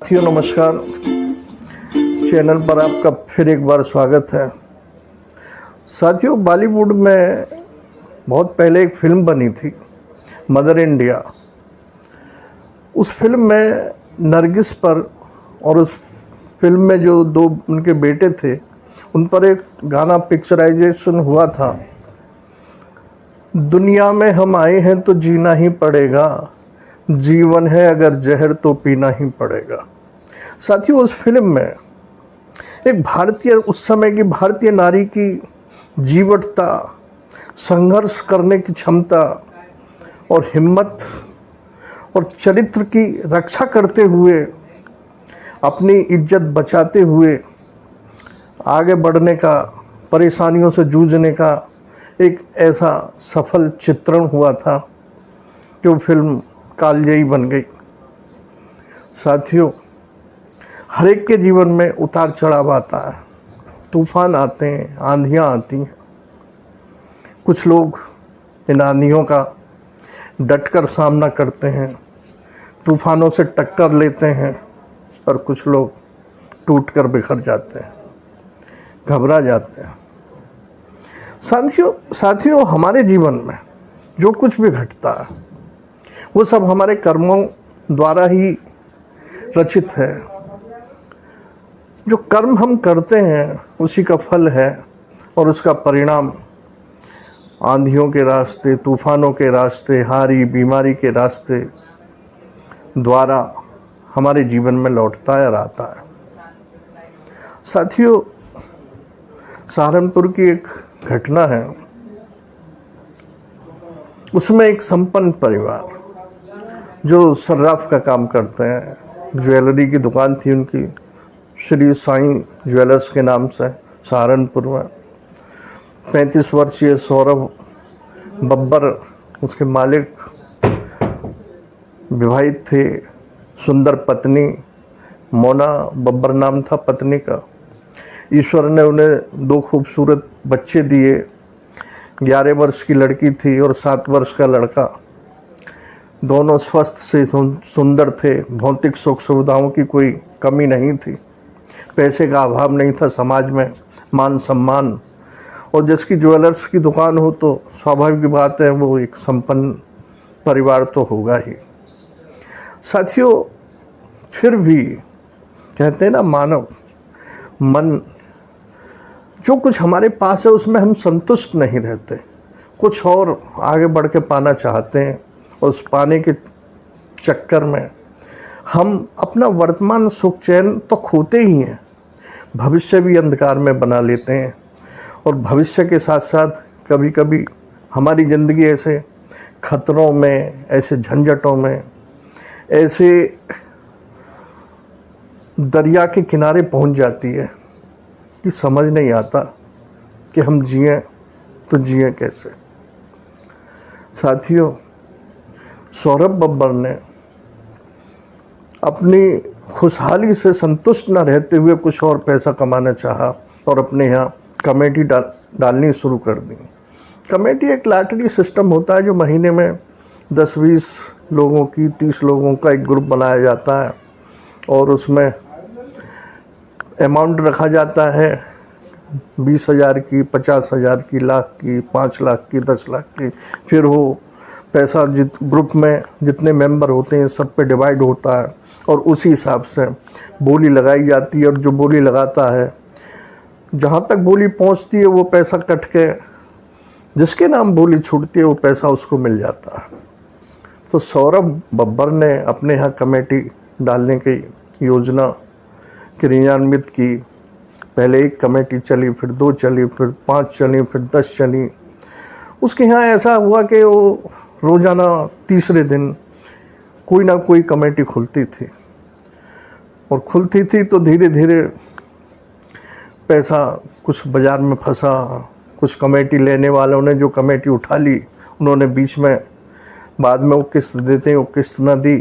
साथियों नमस्कार। चैनल पर आपका फिर एक बार स्वागत है। साथियों, बॉलीवुड में बहुत पहले एक फिल्म बनी थी मदर इंडिया। उस फिल्म में नरगिस पर और उस फिल्म में जो दो उनके बेटे थे उन पर एक गाना पिक्चराइजेशन हुआ था। दुनिया में हम आए हैं तो जीना ही पड़ेगा, जीवन है अगर जहर तो पीना ही पड़ेगा। साथियों, उस फिल्म में एक भारतीय, उस समय की भारतीय नारी की जीवटता, संघर्ष करने की क्षमता और हिम्मत और चरित्र की रक्षा करते हुए, अपनी इज्जत बचाते हुए आगे बढ़ने का, परेशानियों से जूझने का एक ऐसा सफल चित्रण हुआ था कि वो फिल्म कालजयी बन गई। साथियों, हर एक के जीवन में उतार चढ़ाव आता है, तूफान आते हैं, आंधियाँ आती हैं। कुछ लोग इन आंधियों का डटकर सामना करते हैं, तूफानों से टक्कर लेते हैं, पर कुछ लोग टूटकर बिखर जाते हैं, घबरा जाते हैं। साथियों, हमारे जीवन में जो कुछ भी घटता है वो सब हमारे कर्मों द्वारा ही रचित है। जो कर्म हम करते हैं उसी का फल है और उसका परिणाम आंधियों के रास्ते, तूफानों के रास्ते, हारी बीमारी के रास्ते द्वारा हमारे जीवन में लौटता है, आता है। साथियों, सहारनपुर की एक घटना है। उसमें एक संपन्न परिवार जो सर्राफ का काम करते हैं, ज्वेलरी की दुकान थी उनकी, श्री साईं ज्वेलर्स के नाम से, सहारनपुर में। 35 वर्षीय सौरभ बब्बर उसके मालिक, विवाहित थे, सुंदर पत्नी, मोना बब्बर नाम था पत्नी का। ईश्वर ने उन्हें 2 खूबसूरत बच्चे दिए। 11 वर्ष की लड़की थी और 7 वर्ष का लड़का। दोनों स्वस्थ से सुंदर थे। भौतिक सुख सुविधाओं की कोई कमी नहीं थी, पैसे का अभाव नहीं था, समाज में मान सम्मान। और जिसकी ज्वेलर्स की दुकान हो तो स्वाभाविक बात है वो एक संपन्न परिवार तो होगा ही। साथियों, फिर भी कहते हैं ना, मानव मन, जो कुछ हमारे पास है उसमें हम संतुष्ट नहीं रहते, कुछ और आगे बढ़ के पाना चाहते हैं। और उस पाने के चक्कर में हम अपना वर्तमान सुख चैन तो खोते ही हैं, भविष्य भी अंधकार में बना लेते हैं। और भविष्य के साथ साथ कभी कभी हमारी ज़िंदगी ऐसे खतरों में, ऐसे झंझटों में, ऐसे दरिया के किनारे पहुंच जाती है कि समझ नहीं आता कि हम जिएं तो जिएं कैसे। साथियों, सौरभ बब्बर ने अपनी खुशहाली से संतुष्ट न रहते हुए कुछ और पैसा कमाना चाहा और अपने यहाँ कमेटी डालनी शुरू कर दी। कमेटी एक लॉटरी सिस्टम होता है जो महीने में 10-20 लोगों की, 30 लोगों का एक ग्रुप बनाया जाता है और उसमें अमाउंट रखा जाता है 20,000 की, 50,000 की, लाख की, 5 लाख की, 10 लाख की। फिर वो पैसा ग्रुप में जितने मेंबर होते हैं सब पे डिवाइड होता है और उसी हिसाब से बोली लगाई जाती है। और जो बोली लगाता है, जहाँ तक बोली पहुँचती है वो पैसा कट के जिसके नाम बोली छूटती है वो पैसा उसको मिल जाता है। तो सौरभ बब्बर ने अपने यहाँ कमेटी डालने की योजना क्रियान्वित की। पहले 1 कमेटी चली, फिर 2 चली, फिर 5 चली, फिर 10 चली। उसके यहाँ ऐसा हुआ कि वो रोज़ाना तीसरे दिन कोई ना कोई कमेटी खुलती थी और खुलती थी तो धीरे धीरे पैसा कुछ बाज़ार में फंसा। कुछ कमेटी लेने वालों ने जो कमेटी उठा ली, उन्होंने बीच में बाद में वो किस्त देते हैं, वो किस्त ना दी।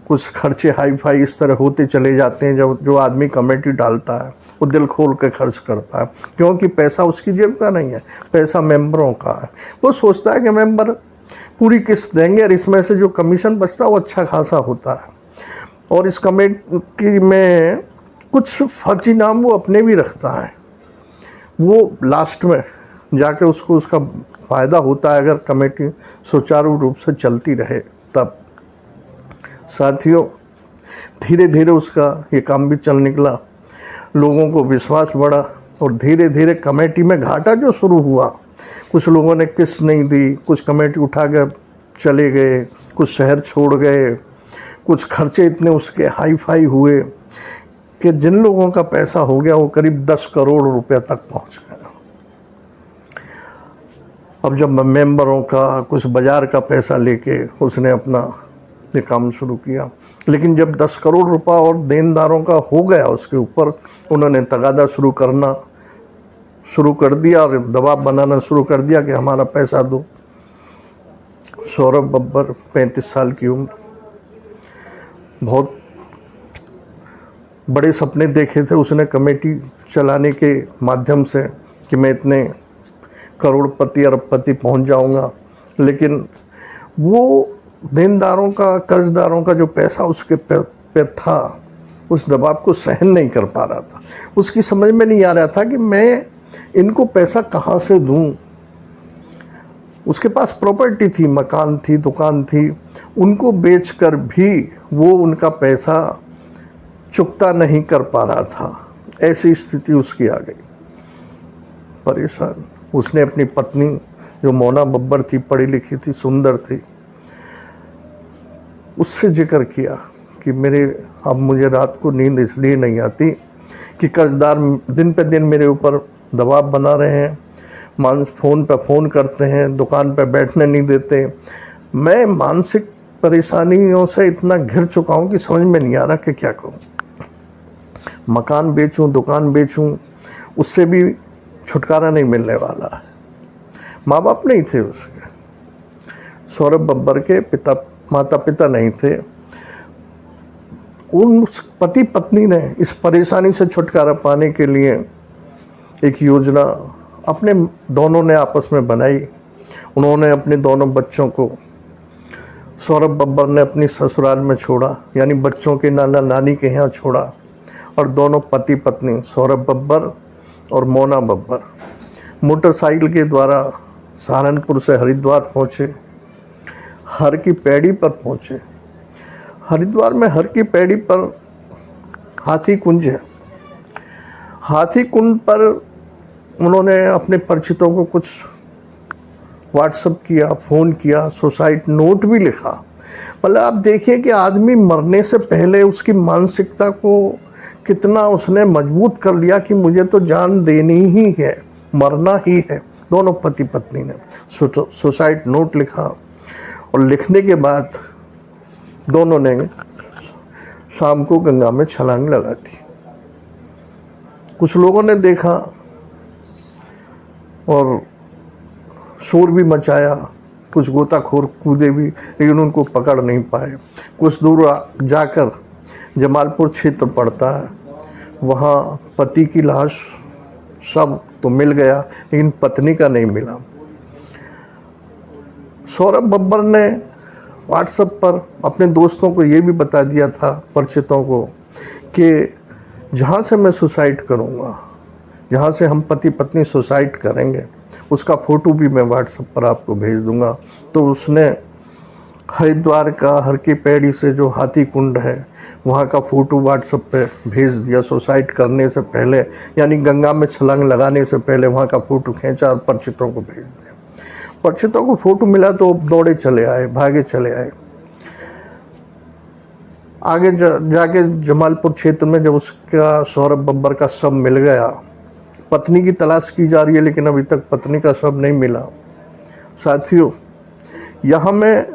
कुछ खर्चे हाई फाई इस तरह होते चले जाते हैं। जब जो आदमी कमेटी डालता है वो दिल खोल के खर्च करता है, क्योंकि पैसा उसकी जेब का नहीं है, पैसा मेंबरों का है। वो सोचता है कि मेंबर पूरी किस्त देंगे और इसमें से जो कमीशन बचता है वो अच्छा खासा होता है। और इस कमेटी में कुछ फर्जी नाम वो अपने भी रखता है। वो लास्ट में जाके उसको उसका फ़ायदा होता है अगर कमेटी सुचारू रूप से चलती रहे तब। साथियों, धीरे धीरे उसका ये काम भी चल निकला, लोगों को विश्वास बढ़ा और धीरे धीरे कमेटी में घाटा जो शुरू हुआ, कुछ लोगों ने किस्त नहीं दी, कुछ कमेटी उठा के चले गए, कुछ शहर छोड़ गए, कुछ खर्चे इतने उसके हाई फाई हुए कि जिन लोगों का पैसा हो गया वो करीब 10 करोड़ रुपए तक पहुंच गया। अब जब मेंबरों का कुछ बाजार का पैसा लेके उसने अपना ये काम शुरू किया, लेकिन जब 10 करोड़ रुपया और देनदारों का हो गया उसके ऊपर, उन्होंने तगादा शुरू कर दिया और दबाव बनाना शुरू कर दिया कि हमारा पैसा दो। सौरभ बब्बर 35 साल की उम्र, बहुत बड़े सपने देखे थे उसने कमेटी चलाने के माध्यम से कि मैं इतने करोड़पति अरबपति पहुंच जाऊंगा, लेकिन वो देनदारों का, कर्जदारों का जो पैसा उसके पे था, उस दबाव को सहन नहीं कर पा रहा था। उसकी समझ में नहीं आ रहा था कि मैं इनको पैसा कहाँ से दूं। उसके पास प्रॉपर्टी थी, मकान थी, दुकान थी, उनको बेचकर भी वो उनका पैसा चुकता नहीं कर पा रहा था। ऐसी स्थिति उसकी आ गई, परेशान। उसने अपनी पत्नी जो मोना बब्बर थी, पढ़ी लिखी थी, सुंदर थी, उससे जिक्र किया कि अब मुझे रात को नींद इसलिए नहीं आती कि कर्जदार दिन पे दिन मेरे ऊपर दबाव बना रहे हैं, फ़ोन पे फ़ोन करते हैं, दुकान पे बैठने नहीं देते। मैं मानसिक परेशानियों से इतना घिर चुका हूँ कि समझ में नहीं आ रहा कि क्या करूँ। मकान बेचूं, दुकान बेचूं, उससे भी छुटकारा नहीं मिलने वाला है। माँ बाप नहीं थे उसके, सौरभ बब्बर के माता पिता नहीं थे। उन पति पत्नी ने इस परेशानी से छुटकारा पाने के लिए एक योजना अपने दोनों ने आपस में बनाई। उन्होंने अपने दोनों बच्चों को सौरभ बब्बर ने अपनी ससुराल में छोड़ा, यानी बच्चों के नाना नानी के यहाँ छोड़ा, और दोनों पति पत्नी सौरभ बब्बर और मोना बब्बर मोटरसाइकिल के द्वारा सहारनपुर से हरिद्वार पहुँचे। हर की पैड़ी पर पहुँचे। हरिद्वार में हर की पैड़ी पर हाथी कुंज है। हाथी कुंड पर उन्होंने अपने परिचितों को कुछ व्हाट्सएप किया, फ़ोन किया, सुसाइड नोट भी लिखा। मतलब आप देखिए कि आदमी मरने से पहले उसकी मानसिकता को कितना उसने मजबूत कर लिया कि मुझे तो जान देनी ही है, मरना ही है। दोनों पति पत्नी ने सुसाइड नोट लिखा और लिखने के बाद दोनों ने शाम को गंगा में छलांग लगा दी। कुछ लोगों ने देखा और शोर भी मचाया, कुछ गोताखोर कूदे भी, लेकिन उनको पकड़ नहीं पाए। कुछ दूर जाकर जमालपुर क्षेत्र पड़ता है, वहाँ पति की लाश सब तो मिल गया, लेकिन पत्नी का नहीं मिला। सौरभ बब्बर ने व्हाट्सएप पर अपने दोस्तों को ये भी बता दिया था, परिचितों को, कि जहाँ से मैं सुसाइड करूँगा, जहाँ से हम पति पत्नी सुसाइड करेंगे, उसका फ़ोटो भी मैं व्हाट्सएप पर आपको भेज दूँगा। तो उसने हरिद्वार का हर की पैड़ी से जो हाथी कुंड है, वहाँ का फ़ोटो व्हाट्सएप पे भेज दिया। सुसाइड करने से पहले, यानी गंगा में छलांग लगाने से पहले वहाँ का फ़ोटो खींचा और परिचितों को भेज दिया। परिचितों को फ़ोटो मिला तो दौड़े चले आए, भागे चले आए। आगे जाके जमालपुर क्षेत्र में जब उसका सौरभ बब्बर का शव मिल गया, पत्नी की तलाश की जा रही है, लेकिन अभी तक पत्नी का शव नहीं मिला। साथियों, यहाँ मैं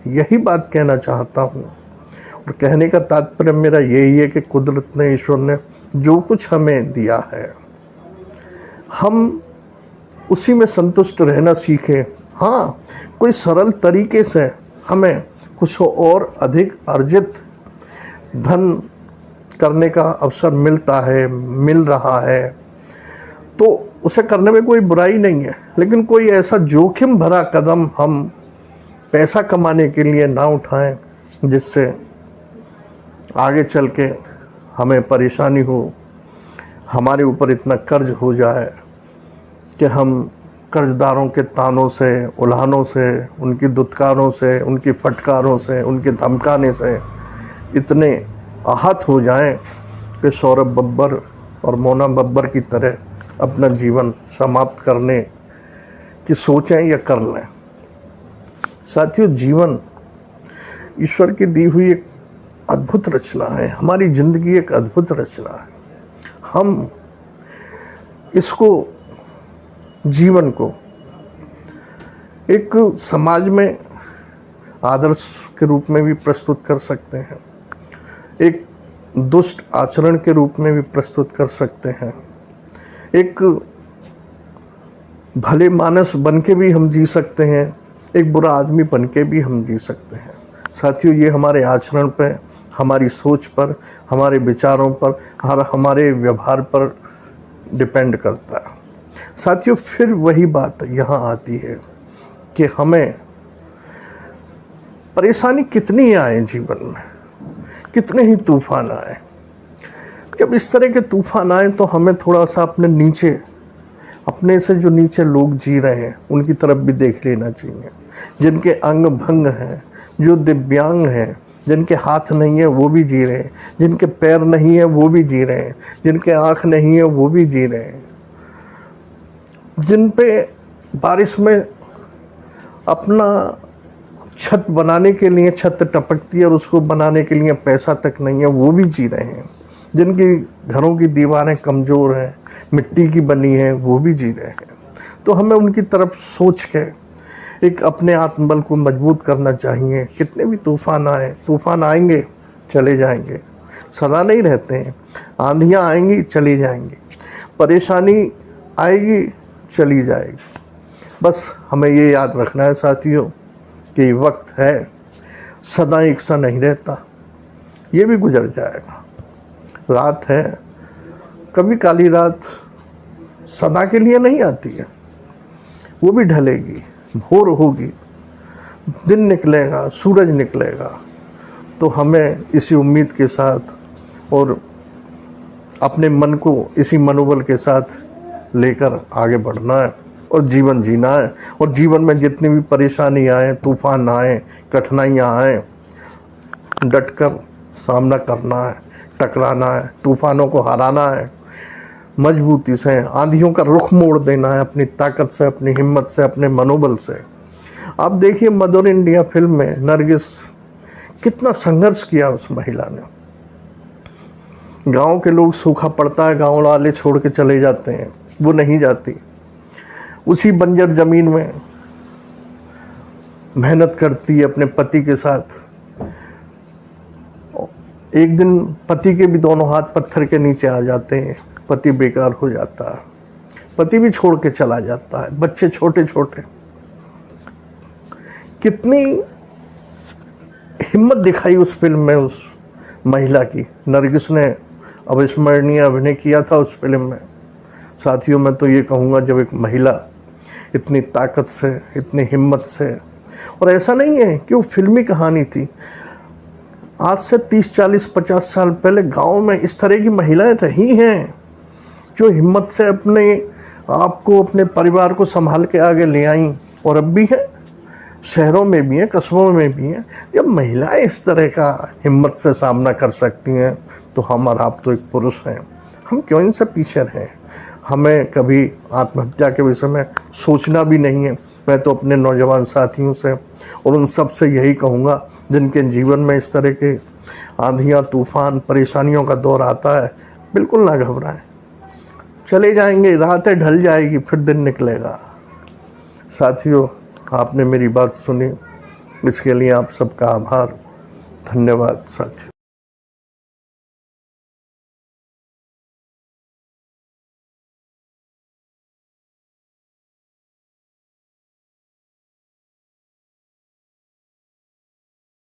यही बात कहना चाहता हूँ, और कहने का तात्पर्य मेरा यही है कि कुदरत ने, ईश्वर ने जो कुछ हमें दिया है, हम उसी में संतुष्ट रहना सीखें। हाँ, कोई सरल तरीके से हमें कुछ और अधिक अर्जित धन करने का अवसर मिल रहा है, तो उसे करने में कोई बुराई नहीं है। लेकिन कोई ऐसा जोखिम भरा कदम हम पैसा कमाने के लिए ना उठाएं जिससे आगे चल के हमें परेशानी हो, हमारे ऊपर इतना कर्ज हो जाए कि हम कर्जदारों के तानों से, उल्हानों से, उनकी दुत्कारों से, उनकी फटकारों से, उनके धमकाने से इतने आहत हो जाएं कि सौरभ बब्बर और मोना बब्बर की तरह अपना जीवन समाप्त करने की सोचें या कर लें। साथियों, जीवन ईश्वर की दी हुई एक अद्भुत रचना है। हमारी ज़िंदगी एक अद्भुत रचना है। हम इसको, जीवन को, एक समाज में आदर्श के रूप में भी प्रस्तुत कर सकते हैं, एक दुष्ट आचरण के रूप में भी प्रस्तुत कर सकते हैं, एक भले मानस बन के भी हम जी सकते हैं, एक बुरा आदमी बन के भी हम जी सकते हैं। साथियों, ये हमारे आचरण पर, हमारी सोच पर, हमारे विचारों पर, हमारे व्यवहार पर डिपेंड करता है। साथियों, फिर वही बात यहाँ आती है कि हमें परेशानी कितनी आए जीवन में, कितने ही तूफान आए। जब इस तरह के तूफान आए तो हमें थोड़ा सा अपने नीचे, अपने से जो नीचे लोग जी रहे हैं उनकी तरफ भी देख लेना चाहिए, जिनके अंग भंग हैं, जो दिव्यांग हैं, जिनके हाथ नहीं है वो भी जी रहे हैं, जिनके पैर नहीं है वो भी जी रहे हैं, जिनके आँख नहीं है वो भी जी रहे हैं, जिन पे बारिश में अपना छत बनाने के लिए छत टपकती है और उसको बनाने के लिए पैसा तक नहीं है वो भी जी रहे हैं, जिनकी घरों की दीवारें कमज़ोर हैं, मिट्टी की बनी है, वो भी जी रहे हैं। तो हमें उनकी तरफ सोच के एक अपने आत्मबल को मजबूत करना चाहिए। कितने भी तूफ़ान आए, तूफ़ान आएंगे चले जाएंगे, सदा नहीं रहते हैं। आंधियाँ आएंगी चली जाएंगी, परेशानी आएगी चली जाएगी। बस हमें ये याद रखना है साथियों कि वक्त है, सदा एक सा नहीं रहता, ये भी गुजर जाएगा। रात है, कभी काली रात सदा के लिए नहीं आती है, वो भी ढलेगी, भोर होगी, दिन निकलेगा, सूरज निकलेगा। तो हमें इसी उम्मीद के साथ और अपने मन को इसी मनोबल के साथ लेकर आगे बढ़ना है और जीवन जीना है। और जीवन में जितनी भी परेशानी आए, तूफान आए, कठिनाइयाँ आए, डटकर सामना करना है, टकराना है, तूफानों को हराना है, मजबूती से आंधियों का रुख मोड़ देना है, अपनी ताकत से, अपनी हिम्मत से, अपने मनोबल से। आप देखिए मदर इंडिया फिल्म में नरगिस कितना संघर्ष किया उस महिला ने। गांव के लोग, सूखा पड़ता है, गांव वाले छोड़ के चले जाते हैं, वो नहीं जाती, उसी बंजर ज़मीन में मेहनत करती है अपने पति के साथ। एक दिन पति के भी दोनों हाथ पत्थर के नीचे आ जाते हैं, पति बेकार हो जाता है, पति भी छोड़ के चला जाता है, बच्चे छोटे छोटे। कितनी हिम्मत दिखाई उस फिल्म में उस महिला की। नरगिस ने अविस्मरणीय अभिनय किया था उस फिल्म में। साथियों, मैं तो ये कहूँगा, जब एक महिला इतनी ताकत से, इतनी हिम्मत से, और ऐसा नहीं है कि वो फिल्मी कहानी थी, आज से 30, 40, 50 साल पहले गांव में इस तरह की महिलाएं रही हैं जो हिम्मत से अपने आप को, अपने परिवार को संभाल के आगे ले आईं, और अब भी हैं, शहरों में भी हैं, कस्बों में भी हैं। जब महिलाएं इस तरह का हिम्मत से सामना कर सकती हैं तो हम और आप तो एक पुरुष हैं, हम क्यों इनसे पीछे रहें। हमें कभी आत्महत्या के विषय में सोचना भी नहीं है। मैं तो अपने नौजवान साथियों से और उन सब से यही कहूँगा जिनके जीवन में इस तरह के आंधियाँ, तूफ़ान, परेशानियों का दौर आता है, बिल्कुल ना घबराएं, चले जाएंगे, रातें ढल जाएगी, फिर दिन निकलेगा। साथियों, आपने मेरी बात सुनी, इसके लिए आप सबका आभार, धन्यवाद साथियों।